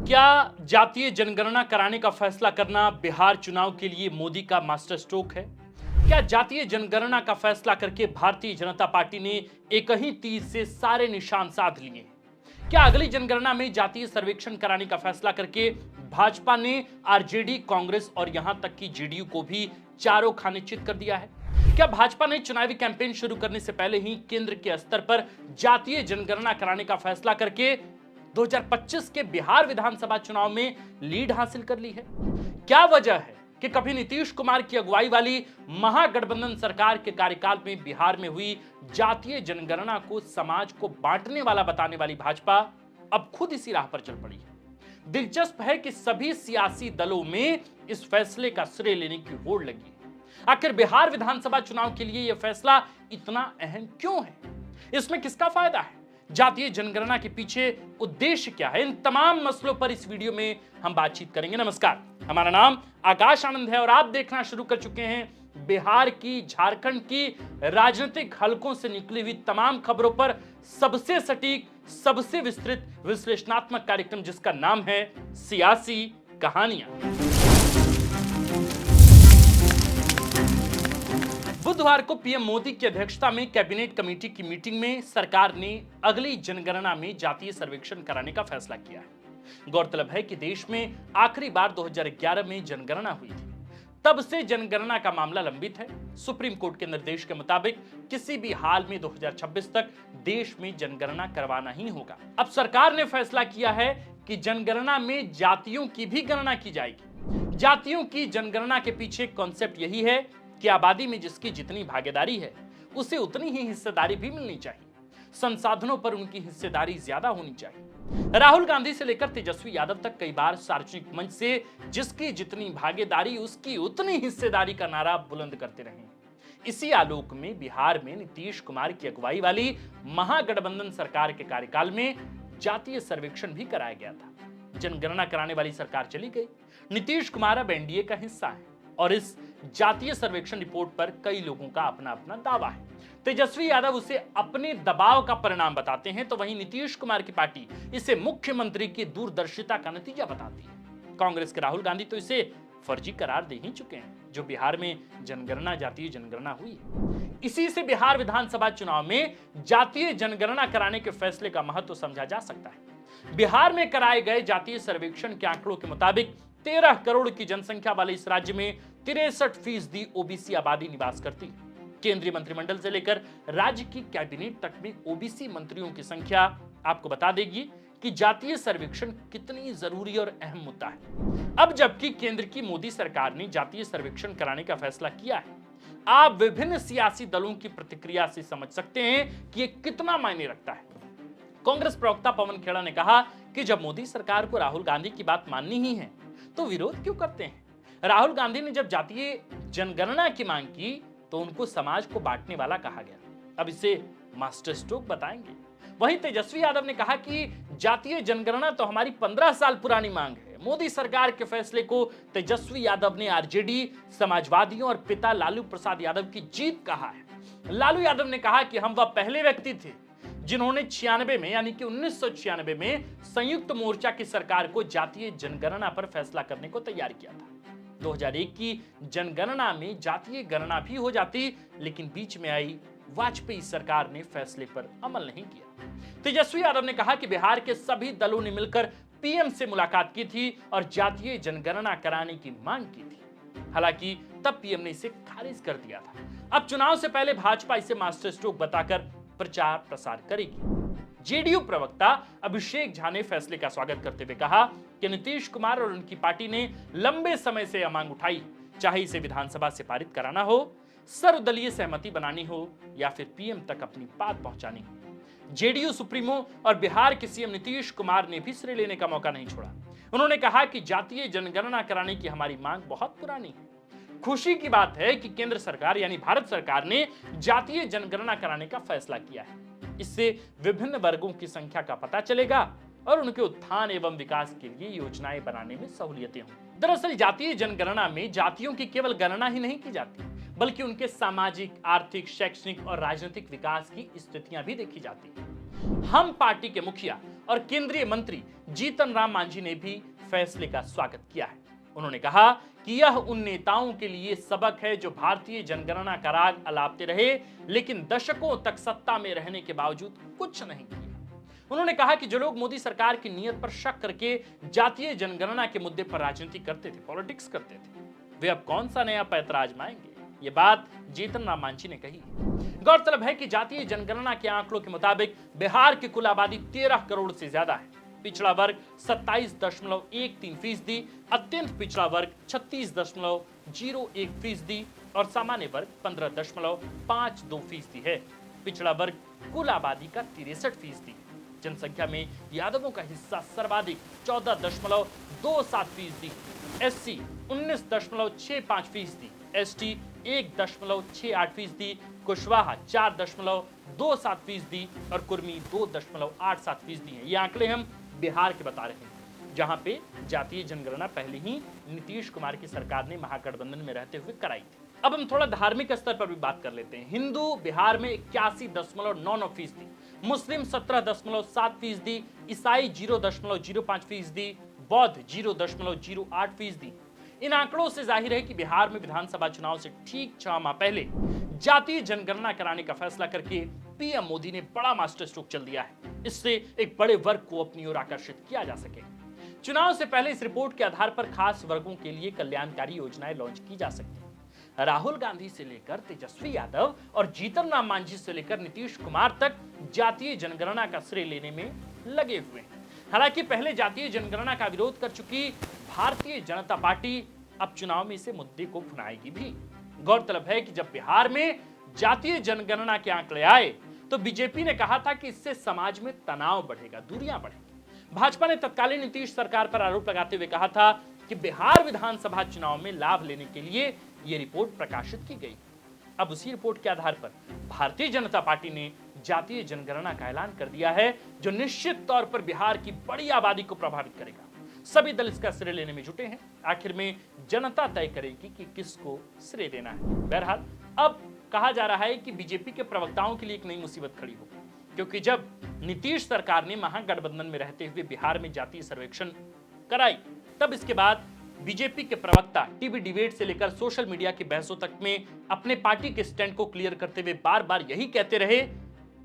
क्या जातीय जनगणना कराने का फैसला करना बिहार चुनाव के लिए मोदी का मास्टर स्ट्रोक है? क्या जातीय जनगणना का फैसला करके भारतीय जनता पार्टी ने एक ही तीर से सारे निशान साध लिए हैं? क्या अगली जनगणना में जातीय सर्वेक्षण कराने का फैसला करके भाजपा ने आरजेडी, कांग्रेस और यहां तक कि जेडीयू को भी चारों खाने चित कर दिया है? क्या भाजपा ने चुनावी कैंपेन शुरू करने से पहले ही केंद्र के स्तर पर जातीय जनगणना कराने का फैसला करके 2025 के बिहार विधानसभा चुनाव में लीड हासिल कर ली है? क्या वजह है कि कभी नीतीश कुमार की अगुवाई वाली महागठबंधन सरकार के कार्यकाल में बिहार में हुई जातीय जनगणना को समाज को बांटने वाला बताने वाली भाजपा अब खुद इसी राह पर चल पड़ी है? दिलचस्प है कि सभी सियासी दलों में इस फैसले का श्रेय लेने की होड़ लगी है। आखिर बिहार विधानसभा चुनाव के लिए यह फैसला इतना अहम क्यों है? इसमें किसका फायदा है? जातीय जनगणना के पीछे उद्देश्य क्या है? इन तमाम मसलों पर इस वीडियो में हम बातचीत करेंगे। नमस्कार, हमारा नाम आकाश आनंद है और आप देखना शुरू कर चुके हैं बिहार की, झारखंड की राजनीतिक हलकों से निकली हुई तमाम खबरों पर सबसे सटीक, सबसे विस्तृत विश्लेषणात्मक कार्यक्रम जिसका नाम है सियासी कहानियां। बुधवार को पीएम मोदी की अध्यक्षता में कैबिनेट कमेटी की मीटिंग में सरकार ने अगली जनगणना में जातीय सर्वेक्षण कराने का फैसला किया है। गौरतलब है कि देश में आखिरी बार 2011 में जनगणना हुई थी। तब से जनगणना का मामला लंबित है। सुप्रीम कोर्ट के निर्देश के मुताबिक किसी भी हाल में 2026 तक देश में जनगणना करवाना ही होगा। अब सरकार ने फैसला किया है कि जनगणना में जातियों की भी गणना की जाएगी। जातियों की जनगणना के पीछे कॉन्सेप्ट यही है कि आबादी में जिसकी जितनी भागीदारी है उसे उतनी ही हिस्सेदारी भी मिलनी चाहिए। संसाधनों पर उनकी हिस्सेदारी ज्यादा होनी चाहिए। राहुल गांधी से लेकर तेजस्वी यादव तक कई बार सार्वजनिक मंच से जिसकी जितनी भागीदारी उसकी उतनी हिस्सेदारी का नारा बुलंद करते रहे। इसी आलोक में बिहार में नीतीश कुमार की अगुवाई वाली महागठबंधन सरकार के कार्यकाल में जातीय सर्वेक्षण भी कराया गया था। जनगणना कराने वाली सरकार चली गई। नीतीश कुमार अब एनडीए का हिस्सा है और इस जातीय सर्वेक्षण रिपोर्ट पर कई लोगों का अपना अपना दावा है। तेजस्वी यादव उसे अपने दबाव का परिणाम बताते हैं, तो वहीं नीतीश कुमार की पार्टी इसे मुख्यमंत्री की दूरदर्शिता का नतीजा बताती है। कांग्रेस के राहुल गांधी तो इसे फर्जी करार दे ही चुके हैं, जो बिहार में जनगणना, जातीय जनगणना हुई है। इसी से बिहार विधानसभा चुनाव में जातीय जनगणना कराने के फैसले का महत्व समझा जा सकता है। बिहार में कराए गए जातीय सर्वेक्षण के आंकड़ों के मुताबिक 13 करोड़ की जनसंख्या वाले इस राज्य में 63% ओबीसी आबादी निवास करती है। केंद्रीय मंत्रिमंडल से लेकर राज्य की कैबिनेट तक में ओबीसी मंत्रियों की संख्या आपको बता देगी कि जातीय सर्वेक्षण कितनी जरूरी और अहम मुद्दा है। अब जबकि केंद्र की मोदी सरकार ने जातीय सर्वेक्षण कराने का फैसला किया है, आप विभिन्न सियासी दलों की प्रतिक्रिया से समझ सकते हैं कि यह कितना मायने रखता है। कांग्रेस प्रवक्ता पवन खेड़ा ने कहा कि जब मोदी सरकार को राहुल गांधी की बात माननी ही है तो विरोध क्यों करते हैं? राहुल गांधी ने जब जातीय जनगणना की मांग की तो उनको समाज को बांटने वाला कहा गया। अब इसे मास्टर स्ट्रोक बताएंगे। वहीं तेजस्वी यादव ने कहा कि जातीय जनगणना तो हमारी 15 साल पुरानी मांग है। मोदी सरकार के फैसले को तेजस्वी यादव ने आरजेडी, समाजवादियों और पिता लालू प्रसाद यादव की जीत कहा है। लालू यादव ने कहा कि हम वह पहले व्यक्ति थे जिन्होंने 96 में यानी कि 1996 में संयुक्त मोर्चा की सरकार को जातीय जनगणना पर फैसला करने को तैयार किया था। 2001 की जनगणना में जातीय गणना भी हो जाती, लेकिन बीच में आई वाजपेयी सरकार ने फैसले पर अमल नहीं किया। तेजस्वी यादव ने कहा कि बिहार के सभी दलों ने मिलकर पीएम से मुलाकात की थी और जातीय जनगणना कराने की मांग की थी। हालांकि तब पीएम ने इसे खारिज कर दिया था। अब चुनाव से पहले भाजपा इसे मास्टर स्ट्रोक बताकर प्रचार प्रसार करेगी। जेडीयू प्रवक्ता अभिषेक झा ने फैसले का स्वागत करते हुए कहा कि नीतीश कुमार और उनकी पार्टी ने लंबे समय से यह मांग उठाई, चाहे इसे विधानसभा से पारित कराना हो, सर्वदलीय सहमति बनानी हो या फिर पीएम तक अपनी बात पहुंचानी हो। जेडीयू सुप्रीमो और बिहार के सीएम नीतीश कुमार ने भी श्रेय लेने का मौका नहीं छोड़ा। उन्होंने कहा कि जातीय जनगणना कराने की हमारी मांग बहुत पुरानी है। खुशी की बात है कि केंद्र सरकार यानी भारत सरकार ने जातीय जनगणना कराने का फैसला किया है। इससे विभिन्न वर्गों की संख्या का पता चलेगा और उनके उत्थान एवं विकास के लिए योजनाएं बनाने में सहूलियतें होंगी। दरअसल जातीय जनगणना में जातियों की केवल गणना ही नहीं की जाती, बल्कि उनके सामाजिक, आर्थिक, शैक्षणिक और राजनीतिक विकास की स्थितियां भी देखी जाती हैं। हम पार्टी के मुखिया और केंद्रीय मंत्री जीतन राम मांझी ने भी फैसले का स्वागत किया है। उन्होंने कहा कि यह उन नेताओं के लिए सबक है जो भारतीय जनगणना का राग अलापते रहे, लेकिन दशकों तक सत्ता में रहने के बावजूद कुछ नहीं किया। उन्होंने कहा कि जो लोग मोदी सरकार की नीयत पर शक करके जातीय जनगणना के मुद्दे पर राजनीति करते थे, पॉलिटिक्स करते थे, वे अब कौन सा नया पैंतरा आजमाएंगे। ये बात जीतन राम मांझी ने कही। गौरतलब है कि जातीय जनगणना के आंकड़ों के मुताबिक बिहार की कुल आबादी 13 करोड़ से ज्यादा है। पिछड़ा वर्ग 27.13%, अत्यंत पिछड़ा वर्ग 36.01% और सामान्य वर्ग 15.52% है। पिछड़ा वर्ग कुल आबादी का 63%। जनसंख्या में यादवों का हिस्सा सर्वाधिक 14.27%, एससी 19.65%, एसटी 1.68%, कुशवाहा 4.27% और कुर्मी 2.87% है। ये आंकड़े हम बिहार के बता रहे हैं, जहां पे जातीय जनगणना पहले ही नीतीश कुमार की सरकार ने महागठबंधन में रहते हुए कराई थी। अब हम थोड़ा धार्मिक स्तर पर भी बात कर लेते हैं। हिंदू बिहार में 81.99%, मुस्लिम 17.7%, ईसाई 0.05%, बौद्ध 0.08%। इन आंकड़ों से जाहिर है कि बिहार में विधानसभा चुनाव से ठीक 6 माह पहले जातीय जनगणना कराने का फैसला करके पीएम मोदी ने बड़ा मास्टर स्ट्रोक चल दिया है। इससे एक बड़े वर्ग को अपनी ओर आकर्षित किया जा सके। चुनाव से पहले इस रिपोर्ट के आधार पर खास वर्गों के लिए कल्याणकारी योजनाएं लॉन्च की जा सकती हैं। राहुल गांधी से लेकर तेजस्वी यादव और जीतन राम मांझी से लेकर नीतीश कुमार तक जातीय जनगणना का श्रेय लेने में लगे हुए हैं। हालांकि पहले जातीय जनगणना का विरोध कर चुकी भारतीय जनता पार्टी अब चुनाव में इसे मुद्दे को भुनाएगी भी। गौरतलब है कि जब बिहार में जातीय जनगणना के आंकड़े आए तो बीजेपी ने कहा था कि इससे समाज में तनाव बढ़ेगा, दूरियां बढ़ेंगी। भाजपा ने तत्कालीन नीतीश सरकार पर आरोप लगाते हुए कहा था कि बिहार विधानसभा चुनाव में लाभ लेने के लिए यह रिपोर्ट प्रकाशित की गई। अब उसी रिपोर्ट के आधार पर भारतीय जनता पार्टी ने जातीय जनगणना का ऐलान कर दिया है, जो निश्चित तौर पर बिहार की बड़ी आबादी को प्रभावित करेगा। सभी दल इसका श्रेय लेने में जुटे हैं। आखिर में जनता तय करेगी कि किसको श्रेय देना है। बहरहाल अब कहा जा रहा है कि बीजेपी के प्रवक्ताओं के लिए एक नई मुसीबत खड़ी होगी, क्योंकि जब नीतीश सरकार ने महागठबंधन में रहते हुए बिहार में जातीय सर्वेक्षण कराई, तब इसके बाद बीजेपी के प्रवक्ता टीवी डिबेट से लेकर सोशल मीडिया की बहसों तक में अपने पार्टी के स्टैंड को क्लियर करते हुए बार बार यही कहते रहे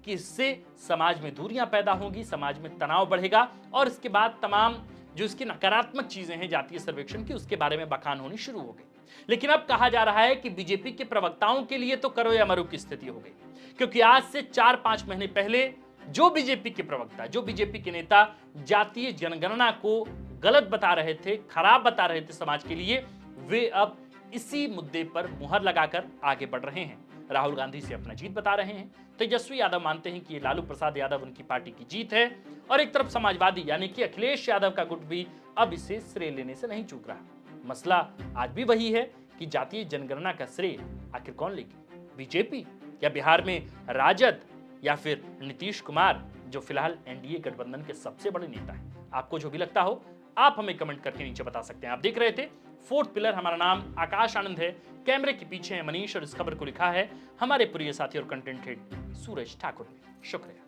कि इससे समाज में दूरियां पैदा होंगी, समाज में तनाव बढ़ेगा और इसके बाद तमाम जो इसकी नकारात्मक चीजें हैं जातीय सर्वेक्षण की, उसके बारे में बखान होनी शुरू हो गई। लेकिन अब कहा जा रहा है कि बीजेपी के प्रवक्ताओं के लिए तो करो या मरो की स्थिति हो गई, क्योंकि आज से 4-5 महीने पहले जो बीजेपी के प्रवक्ता, जो बीजेपी के नेता जातीय जनगणना को गलत बता रहे थे, खराब बता रहे थे समाज के लिए, वे अब इसी मुद्दे पर मुहर लगाकर आगे बढ़ रहे हैं। राहुल गांधी से अपना जीत बता रहे हैं। तेजस्वी यादव मानते हैं कि ये लालू प्रसाद यादव उनकी पार्टी की जीत है और एक तरफ समाजवादी यानी कि अखिलेश यादव का गुट भी अब इसे श्रेय लेने से नहीं चूक रहा। मसला आज भी वही है कि जातीय जनगणना का श्रेय आखिर कौन लेगी, बीजेपी या बिहार में राजद या फिर नीतीश कुमार, जो फिलहाल एनडीए गठबंधन के सबसे बड़े नेता हैं। आपको जो भी लगता हो आप हमें कमेंट करके नीचे बता सकते हैं। आप देख रहे थे फोर्थ पिलर। हमारा नाम आकाश आनंद है, कैमरे के पीछे है मनीष और इस खबर को लिखा है हमारे प्रिय साथी और कंटेंट हेड सूरज ठाकुर ने। शुक्रिया।